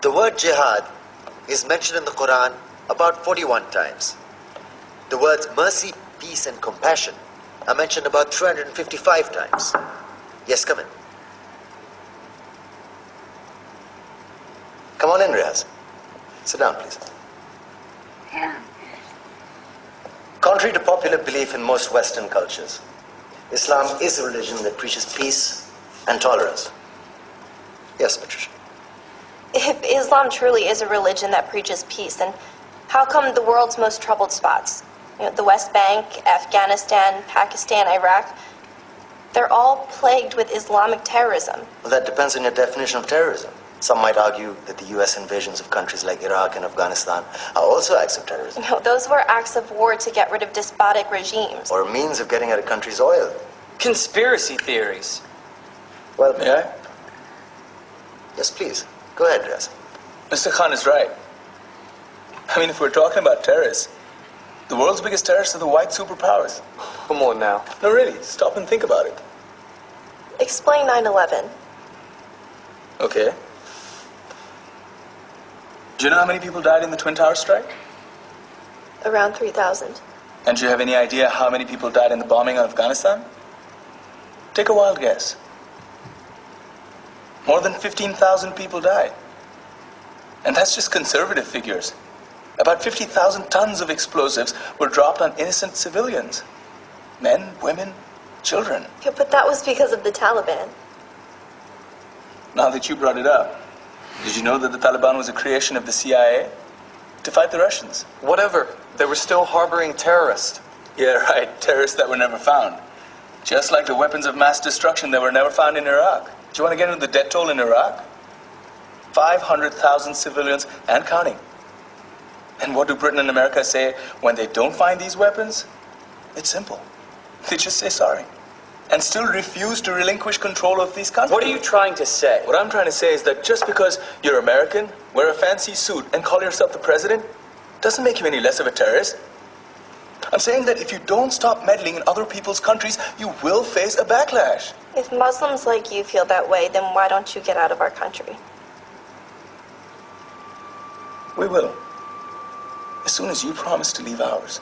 The word jihad is mentioned in the Quran about 41 times. The words mercy, peace, and compassion are mentioned about 355 times. Yes, come in. Come on in, Riaz. Sit down, please. Yeah. Contrary to popular belief in most Western cultures, Islam is a religion that preaches peace and tolerance. Yes, Patricia. If Islam truly is a religion that preaches peace, then how come the world's most troubled spots, the West Bank, Afghanistan, Pakistan, Iraq, they're all plagued with Islamic terrorism? Well, that depends on your definition of terrorism. Some might argue that the U.S. invasions of countries like Iraq and Afghanistan are also acts of terrorism. No, those were acts of war to get rid of despotic regimes. Or a means of getting at a country's oil. Conspiracy theories. Well, May I? Yes, please. Go ahead, Riaz. Mr. Khan is right. I mean, if we're talking about terrorists, the world's biggest terrorists are the white superpowers. Come on now. No, really, stop and think about it. Explain 9/11. Okay. Do you know how many people died in the Twin Towers strike? Around 3,000. And do you have any idea how many people died in the bombing of Afghanistan? Take a wild guess. More than 15,000 people died. And that's just conservative figures. About 50,000 tons of explosives were dropped on innocent civilians. Men, women, children. Yeah, but that was because of the Taliban. Now that you brought it up, did you know that the Taliban was a creation of the CIA to fight the Russians? Whatever. They were still harboring terrorists. Yeah, right. Terrorists that were never found. Just like the weapons of mass destruction that were never found in Iraq. Do you want to get into the death toll in Iraq? 500,000 civilians and counting. And what do Britain and America say when they don't find these weapons? It's simple. They just say sorry. And still refuse to relinquish control of these countries. What are you trying to say? What I'm trying to say is that just because you're American, wear a fancy suit, and call yourself the president, doesn't make you any less of a terrorist. I'm saying that if you don't stop meddling in other people's countries, you will face a backlash. If Muslims like you feel that way, then why don't you get out of our country? We will. As soon as you promise to leave ours.